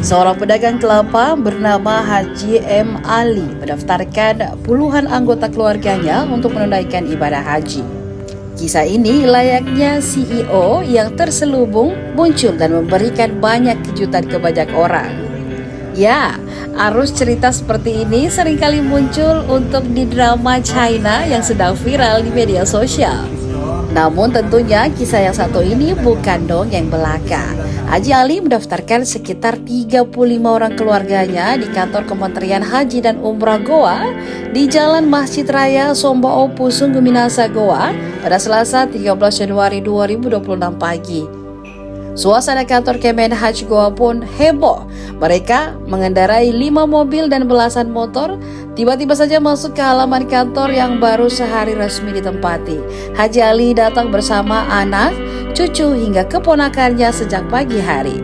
Seorang pedagang kelapa bernama Haji M. Ali mendaftarkan puluhan anggota keluarganya untuk menunaikan ibadah haji. Kisah ini layaknya CEO yang terselubung muncul dan memberikan banyak kejutan ke banyak orang. Ya, arus cerita seperti ini seringkali muncul untuk di drama China yang sedang viral di media sosial. Namun tentunya kisah yang satu ini bukan dongeng belaka. Haji Ali mendaftarkan sekitar 35 orang keluarganya di kantor Kementerian Haji dan Umrah Goa di Jalan Masjid Raya Somboopu Sungguh Minasa Goa pada Selasa 13 Januari 2026 pagi. Suasana kantor Kemenhaj Goa pun heboh. Mereka mengendarai 5 mobil dan belasan motor, tiba-tiba saja masuk ke halaman kantor yang baru sehari resmi ditempati. Haji Ali datang bersama anak, cucu hingga keponakannya sejak pagi hari.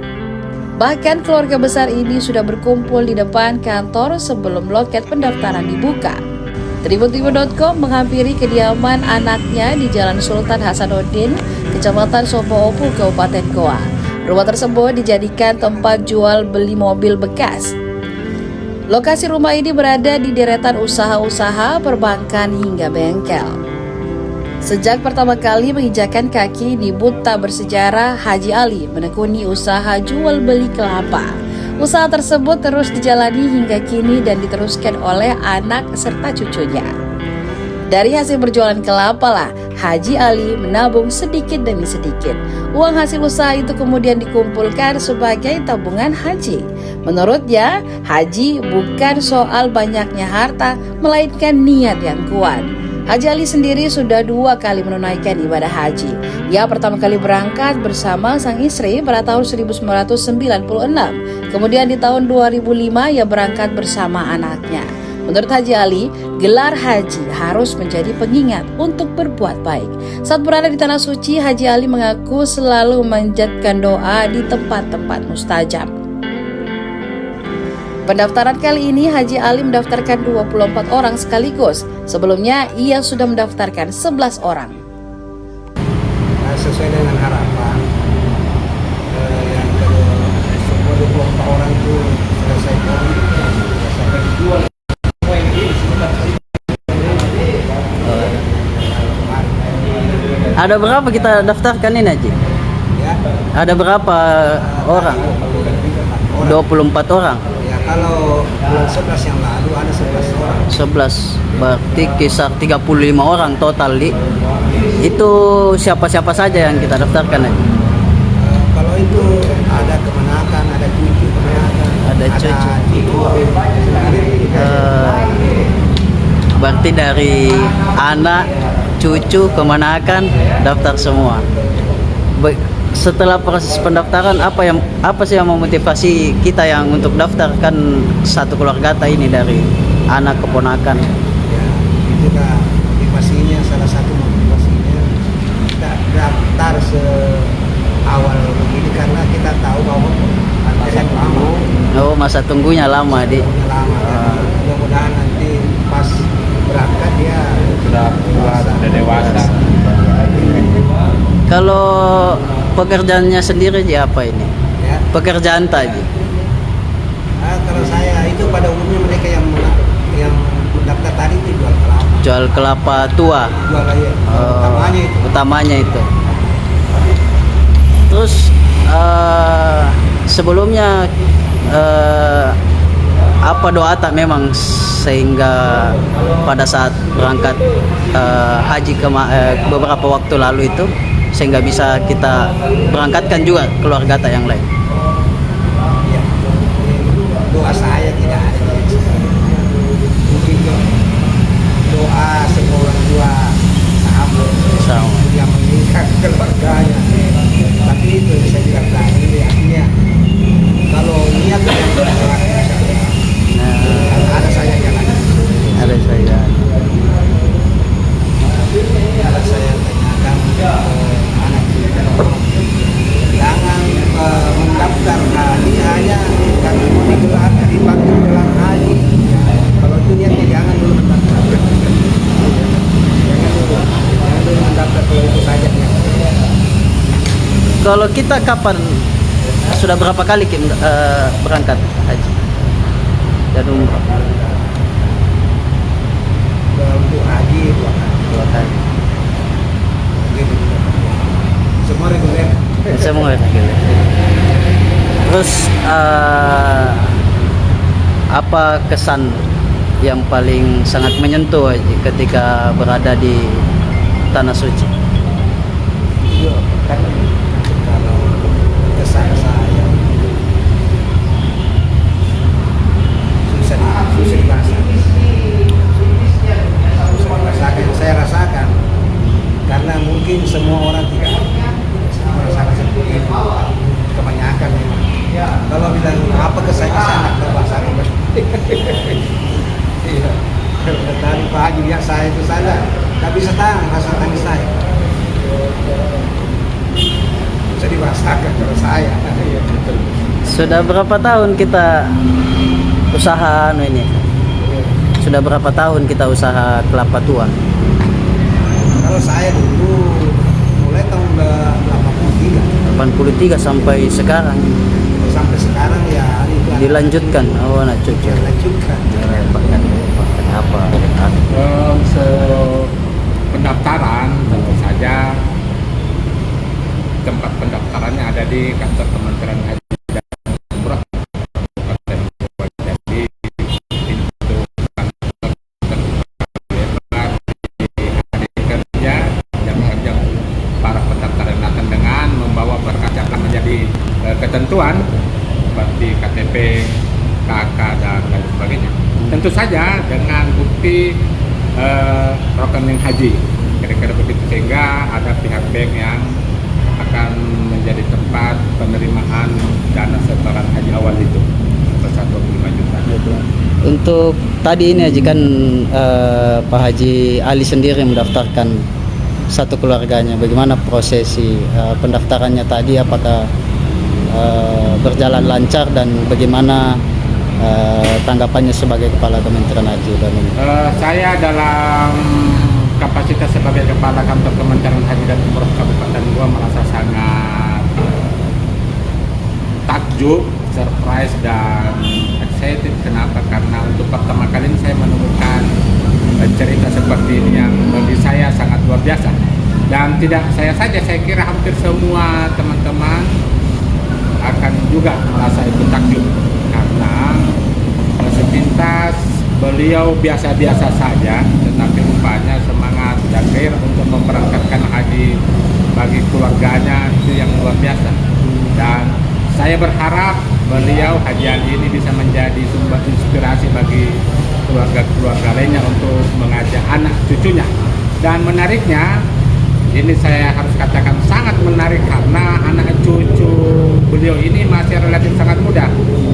Bahkan keluarga besar ini sudah berkumpul di depan kantor sebelum loket pendaftaran dibuka. Tribuntibo.com menghampiri kediaman anaknya di Jalan Sultan Hasanuddin, Kecamatan Somboopu, Kabupaten Goa. Rumah tersebut dijadikan tempat jual beli mobil bekas. Lokasi rumah ini berada di deretan usaha-usaha, perbankan hingga bengkel. Sejak pertama kali menginjakan kaki di Buta bersejarah, Haji Ali menekuni usaha jual beli kelapa. Usaha tersebut terus dijalani hingga kini dan diteruskan oleh anak serta cucunya. Dari hasil berjualan kelapa lah, Haji Ali menabung sedikit demi sedikit. Uang hasil usaha itu kemudian dikumpulkan sebagai tabungan haji. Menurutnya, haji bukan soal banyaknya harta, melainkan niat yang kuat. Haji Ali sendiri sudah 2 kali menunaikan ibadah haji. Ia pertama kali berangkat bersama sang istri pada tahun 1996. Kemudian di tahun 2005 ia berangkat bersama anaknya. Menurut Haji Ali, gelar haji harus menjadi pengingat untuk berbuat baik. Saat berada di Tanah Suci, Haji Ali mengaku selalu memanjatkan doa di tempat-tempat mustajab. Pendaftaran kali ini Haji Ali mendaftarkan 24 orang sekaligus. Sebelumnya ia sudah mendaftarkan 11 orang. Sesuai dengan harapan yang kedua, semua 24 orang itu selesai sampai dijual. Ada berapa kita daftarkan ini Haji? Ya. Ada berapa orang? 24 orang. Ya, kalau bulan 11 yang lalu ada 11 orang. 11, berarti kisar 35 orang total di. Itu siapa-siapa saja yang kita daftarkan Haji? Kalau itu ada kemenakan, ada cucu kemenakan, Ada cucu. Berarti dari anak, cucu, kemenakan daftar semua. Setelah proses pendaftaran, apa sih yang memotivasi kita yang untuk daftarkan satu keluarga ini dari anak keponakan? Ya, itu kan motivasinya, salah satu motivasinya kita daftar seawal begini karena kita tahu bahwa masa lama. Oh, masa tunggunya lama di. Lama, dan mudah-mudahan nanti pas berangkat dia sudah dewasa. Kalau pekerjaannya sendiri apa ini? Ya. Pekerjaan tadi. Kalau saya itu pada umumnya mereka yang mendaftar tadi itu jual kelapa. Jual kelapa tua. Jual aja. Utamanya itu. Terus sebelumnya apa doa tak memang sehingga pada saat berangkat haji beberapa waktu lalu itu sehingga bisa kita berangkatkan juga keluarga yang lain. Ya, doa saya tidak ada. Mungkin doa semua orang tua sahabat yang menginginkan keluarganya. Tapi itu saya bilang tadi artinya kalau niat yang benar ada saya jalan. Ada saya. Kalau saya tanyakan anak jangan mendaftar haji hanya karena mau dipanggil gelar haji. Kalau itu niatnya jangan dulu mendaftar. Jangan dulu mendaftar kalau itu saja. Kalau kita kapan Sudah berapa kali berangkat haji dan umrah? Untuk haji 2 kali. 2 kali. Gitu. Semua reguler. Semua reguler. Terus apa kesan yang paling sangat menyentuh Haji ketika berada di Tanah Suci? Iya, kan kalau kesan saya susah dirasakan. Yang saya rasakan karena mungkin semua orang tidak merasakan seperti itu, kebanyakan memang. Kalau bilang apa kesan terbahasakan iya. Tadi Pak Haji lihat saya itu sana, tak bisa tahan rasa tangis saya. Bisa dirasakan kalau saya. Sudah berapa tahun kita usaha ini? Sudah berapa tahun kita usaha kelapa tua? Kalau saya dulu mulai tahun 83 sampai sekarang. sampai sekarang ya itu Dilanjutkan, anak cucu. dilanjutkan. Kenapa? Untuk pendaftaran tentu saja tempat pendaftarannya ada di kantor Kementerian Haji dan Umrah Kabupaten Bogor. Jadi pintu kantor terbuka di hari kerja jam para pendaftar datang dengan membawa berkas yang akan menjadi ketentuan seperti KTP, KK dan lain sebagainya. Tentu saja dengan bukti rekening haji, kira-kira begitu, sehingga ada pihak bank yang akan menjadi tempat penerimaan dana setoran haji awal itu sebesar 25 juta. Untuk tadi ini Haji kan Pak Haji Ali sendiri mendaftarkan satu keluarganya. Bagaimana prosesi pendaftarannya tadi? Apakah berjalan lancar dan bagaimana tanggapannya sebagai Kepala Kementerian Haji dan Umrah? Saya dalam kapasitas sebagai Kepala Kantor Kementerian Haji dan Umrah Kabupaten Goa merasa sangat takjub, surprise dan excited. Kenapa? Karena untuk pertama kali ini saya menemukan cerita seperti ini yang bagi saya sangat luar biasa. Dan tidak saya saja, saya kira hampir semua teman-teman akan juga merasa ikut takjub karena sepintas beliau biasa-biasa saja, tetapi rupanya semangat dan gairah untuk memberangkatkan haji bagi keluarganya itu yang luar biasa. Dan saya berharap beliau Haji Ali ini bisa menjadi sumber inspirasi bagi keluarga-keluarga lainnya untuk mengajak anak cucunya. Dan menariknya, ini saya harus katakan sangat menarik karena anak cucu beliau ini masih relatif sangat muda,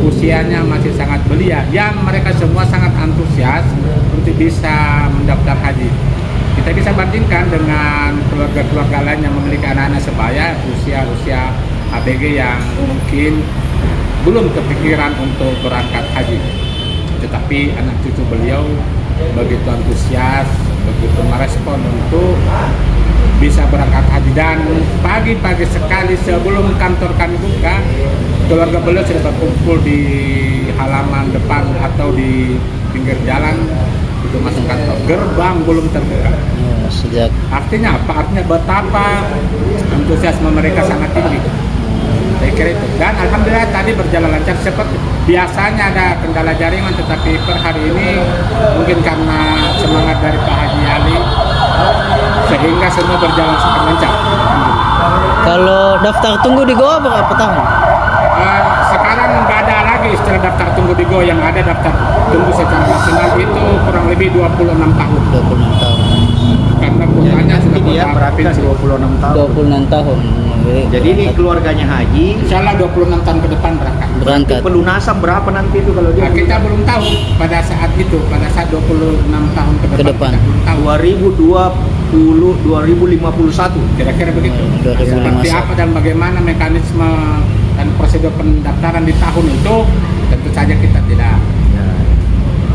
usianya masih sangat belia, yang mereka semua sangat antusias untuk bisa mendaftar haji. Kita bisa bandingkan dengan keluarga-keluarga lain yang memiliki anak-anak sebaya usia ABG yang mungkin belum kepikiran untuk berangkat haji. Tetapi anak cucu beliau begitu antusias, begitu merespon untuk bisa berangkat haji. Dan pagi-pagi sekali sebelum kantor kami buka, keluarga beliau sudah berkumpul di halaman depan atau di pinggir jalan itu masuk kantor. Gerbang belum terbuka. Sejak Artinya apa? Artinya betapa antusiasme mereka sangat tinggi. Saya kira itu. Dan alhamdulillah tadi berjalan lancar. Seperti biasanya ada kendala jaringan, tetapi per hari ini mungkin karena semangat dari Pak Haji Ali sehingga semua berjalan sangat lancar. kalau daftar tunggu di Goa berapa tahun? Sekarang nggak ada lagi istilah daftar tunggu di Go, yang ada daftar tunggu secara nasional itu kurang lebih 26 tahun. 26 tahun. Karena kuotanya sudah Dia berarti kan 26 tahun. 26 tahun. Jadi ini keluarganya Haji. Insya Allah 26 tahun ke depan berangkat. Pelunasan berapa nanti itu kalau dia? Nah, kita belum tahu pada saat itu, pada saat 26 tahun ke Ke depan, depan. kita belum tahu. 2051. Kira-kira begitu. 2051. Seperti apa dan bagaimana mekanisme dan prosedur pendaftaran di tahun itu, tentu saja kita tidak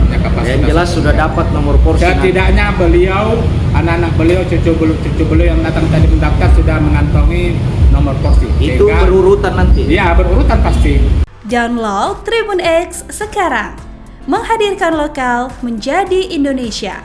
punya kapasitas Yang jelas sudah dapat nomor porsi. Setidaknya beliau, anak-anak beliau, cucu beliau yang datang tadi mendaftar sudah mengantongi nomor porsi. Itu Sehingga, berurutan nanti. Iya, berurutan pasti. Download Tribun X sekarang. Menghadirkan lokal menjadi Indonesia.